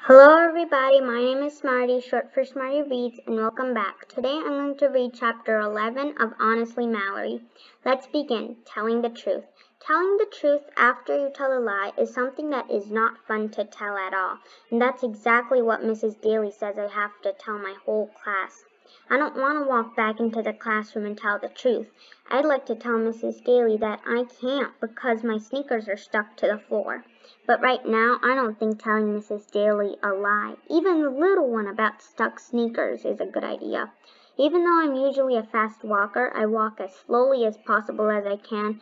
Hello everybody, my name is Smarty, short for Smarty Reads, and welcome back. Today I'm going to read chapter 11 of Honestly Mallory. Let's begin. Telling the truth. Telling the truth after you tell a lie is something that is not fun to tell at all, and that's exactly what Mrs. Daly says I have to tell my whole class. I don't want to walk back into the classroom and tell the truth. I'd like to tell Mrs. Daly that I can't because my sneakers are stuck to the floor. But right now, I don't think telling Mrs. Daly a lie, even the little one about stuck sneakers, is a good idea. Even though I'm usually a fast walker, I walk as slowly as possible as I can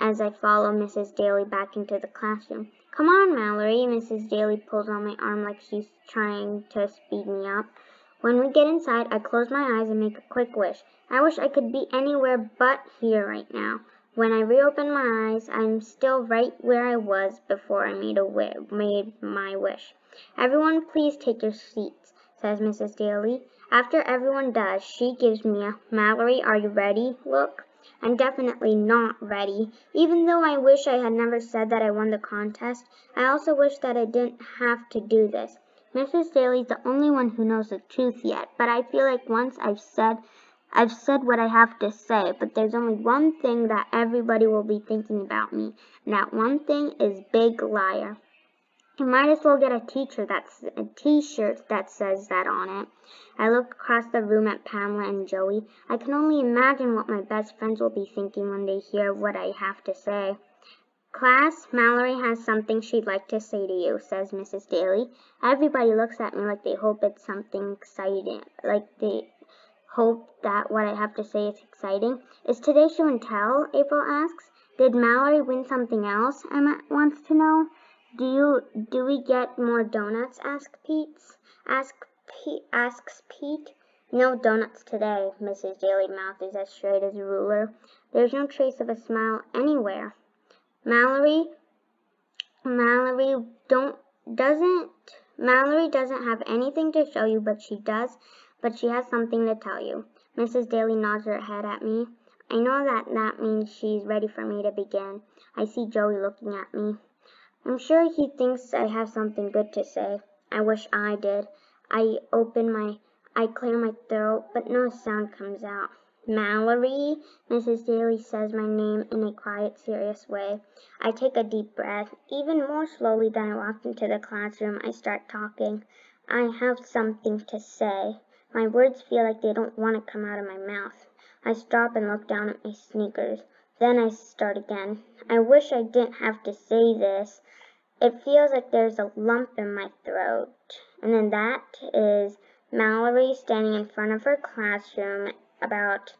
as I follow Mrs. Daly back into the classroom. Come on, Mallory. Mrs. Daly pulls on my arm like she's trying to speed me up. When we get inside, I close my eyes and make a quick wish. I wish I could be anywhere but here right now. When I reopen my eyes, I'm still right where I was before I made my wish. Everyone please take your seats, says Mrs. Daly. After everyone does, she gives me a "Mallory, are you ready?" look. I'm definitely not ready. Even though I wish I had never said that I won the contest, I also wish that I didn't have to do this. Mrs. Daly's the only one who knows the truth yet, but I feel like once I've said what I have to say, but there's only one thing that everybody will be thinking about me, and that one thing is big liar. I might as well get a t-shirt that says that on it. I look across the room at Pamela and Joey. I can only imagine what my best friends will be thinking when they hear what I have to say. Class, Mallory has something she'd like to say to you, says Mrs. Daly. Everybody looks at me like they hope it's something exciting, like they hope that what I have to say is exciting. Is today show and tell? April asks. Did Mallory win something else? Emma wants to know. Do we get more donuts? Asks Pete. No donuts today. Mrs. Daly's mouth is as straight as a ruler. There's no trace of a smile anywhere. Mallory doesn't have anything to show you, but she has something to tell you. Mrs. Daly nods her head at me. I know that means she's ready for me to begin. I see Joey looking at me. I'm sure he thinks I have something good to say. I wish I did. I clear my throat, but no sound comes out. Mallory, Mrs. Daly says my name in a quiet, serious way. I take a deep breath. Even more slowly than I walked into the classroom, I start talking. I have something to say. My words feel like they don't want to come out of my mouth. I stop and look down at my sneakers. Then I start again. I wish I didn't have to say this. It feels like there's a lump in my throat. And then that is Mallory standing in front of her classroom about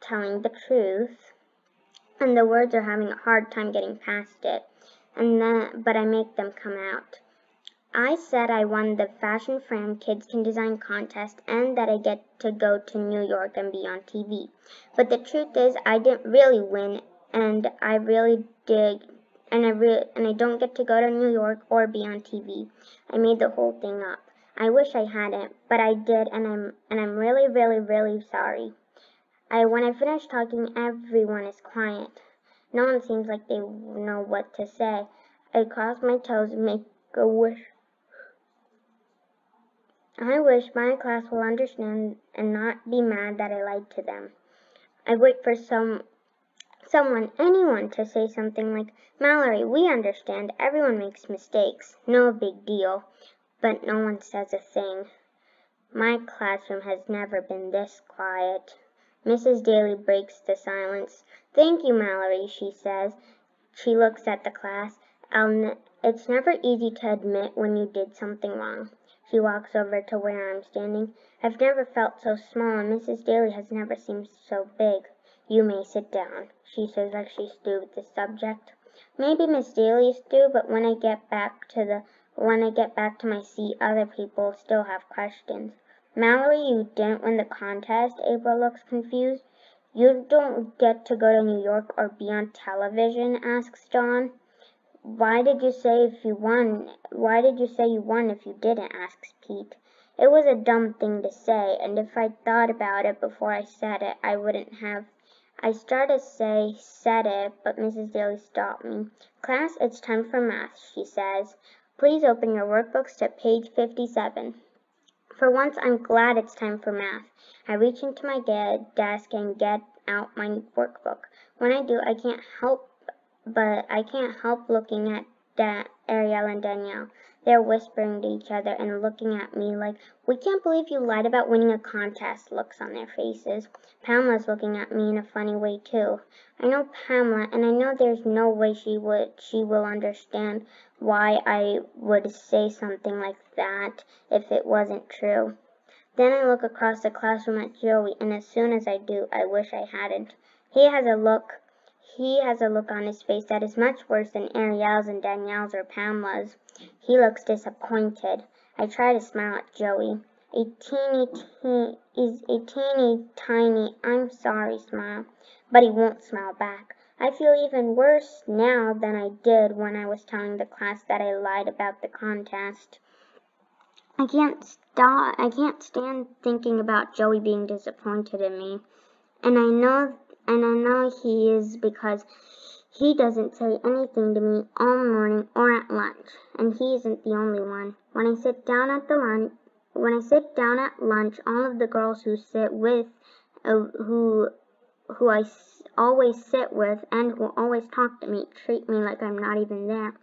telling the truth. And the words are having a hard time getting past it. But I make them come out. I said I won the Fashion Fram Kids Can Design contest and that I get to go to New York and be on TV. But the truth is I didn't really win, and I really did, and I don't get to go to New York or be on TV. I made the whole thing up. I wish I hadn't, but I did, and I'm really, really, really sorry. When I finish talking, everyone is quiet. No one seems like they know what to say. I cross my toes and make a wish. I wish my class will understand and not be mad that I lied to them. I wait for anyone to say something like, Mallory, we understand. Everyone makes mistakes. No big deal. But no one says a thing. My classroom has never been this quiet. Mrs. Daly breaks the silence. Thank you, Mallory, she says. She looks at the class. It's never easy to admit when you did something wrong. She walks over to where I'm standing. I've never felt so small, and Mrs. Daly has never seemed so big. You may sit down, she says like she's through with the subject. Maybe Miss Daly is through, but when I get back to my seat, other people still have questions. Mallory, you didn't win the contest. April looks confused. You don't get to go to New York or be on television, asks John. Why did you say you won if you didn't? Asks Pete. It was a dumb thing to say, and if I'd thought about it before I said it, I wouldn't have. I started to said it, but Mrs. Daly stopped me. Class, it's time for math, she says. Please open your workbooks to page 57. For once, I'm glad it's time for math. I reach into my desk and get out my workbook. When I do, I can't help looking at Ariel and Danielle. They're whispering to each other and looking at me like, "We can't believe you lied about winning a contest," looks on their faces. Pamela's looking at me in a funny way too. I know Pamela, and I know there's no way she will understand why I would say something like that if it wasn't true. Then I look across the classroom at Joey, and as soon as I do, I wish I hadn't. He has a look on his face that is much worse than Ariel's and Danielle's or Pamela's. He looks disappointed. I try to smile at Joey. A teeny tiny "I'm sorry" smile, but he won't smile back. I feel even worse now than I did when I was telling the class that I lied about the contest. I can't stand thinking about Joey being disappointed in me. And I know he is, because he doesn't say anything to me all morning or at lunch, and he isn't the only one. When I sit down at lunch, all of the girls who I always sit with and who always talk to me treat me like I'm not even there.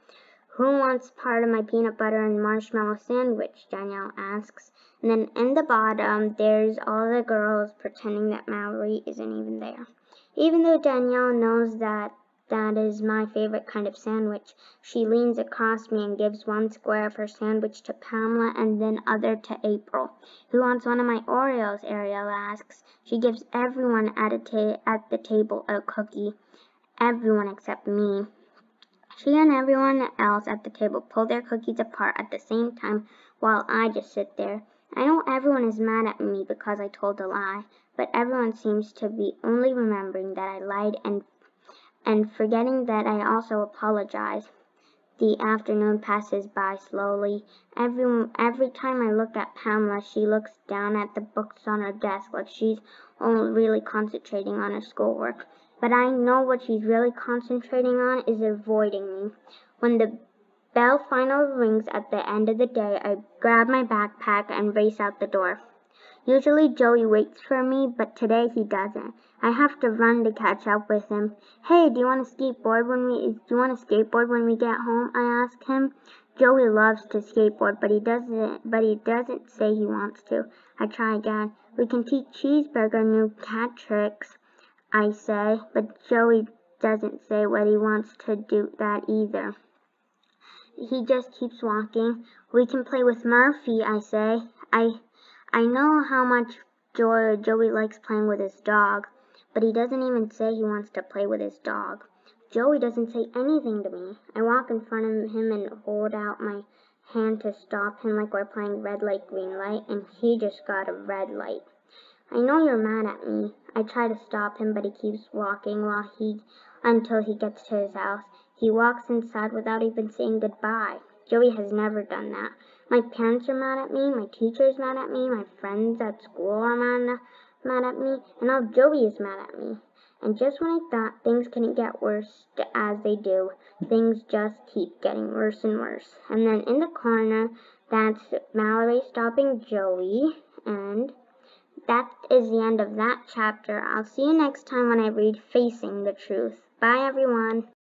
"Who wants part of my peanut butter and marshmallow sandwich?" Danielle asks. And then in the bottom, there's all the girls pretending that Mallory isn't even there. Even though Danielle knows that is my favorite kind of sandwich, she leans across me and gives one square of her sandwich to Pamela and then other to April. "Who wants one of my Oreos?" Ariel asks. She gives everyone at the table a cookie. Everyone except me. She and everyone else at the table pull their cookies apart at the same time while I just sit there. I know everyone is mad at me because I told a lie, but everyone seems to be only remembering that I lied and forgetting that I also apologized. The afternoon passes by slowly. Every time I look at Pamela, she looks down at the books on her desk like she's only really concentrating on her schoolwork. But I know what she's really concentrating on is avoiding me. When the bell finally rings at the end of the day, I grab my backpack and race out the door. Usually Joey waits for me, but today he doesn't. I have to run to catch up with him. "Hey, do you want to skateboard when we get home?" I ask him. Joey loves to skateboard, but he doesn't say he wants to. I try again. "We can teach Cheeseburger new cat tricks," I say, but Joey doesn't say what he wants to do that either. He just keeps walking. "We can play with Murphy," I say. I know how much Joey likes playing with his dog, but he doesn't even say he wants to play with his dog. Joey doesn't say anything to me. I walk in front of him and hold out my hand to stop him like we're playing red light, green light, and he just got a red light. "I know you're mad at me." I try to stop him, but he keeps walking until he gets to his house. He walks inside without even saying goodbye. Joey has never done that. My parents are mad at me, my teacher's mad at me, my friends at school are mad at me, and now Joey is mad at me. And just when I thought things couldn't get worse as they do, things just keep getting worse and worse. And then in the corner, that's Mallory stopping Joey, and that is the end of that chapter. I'll see you next time when I read Facing the Truth. Bye, everyone.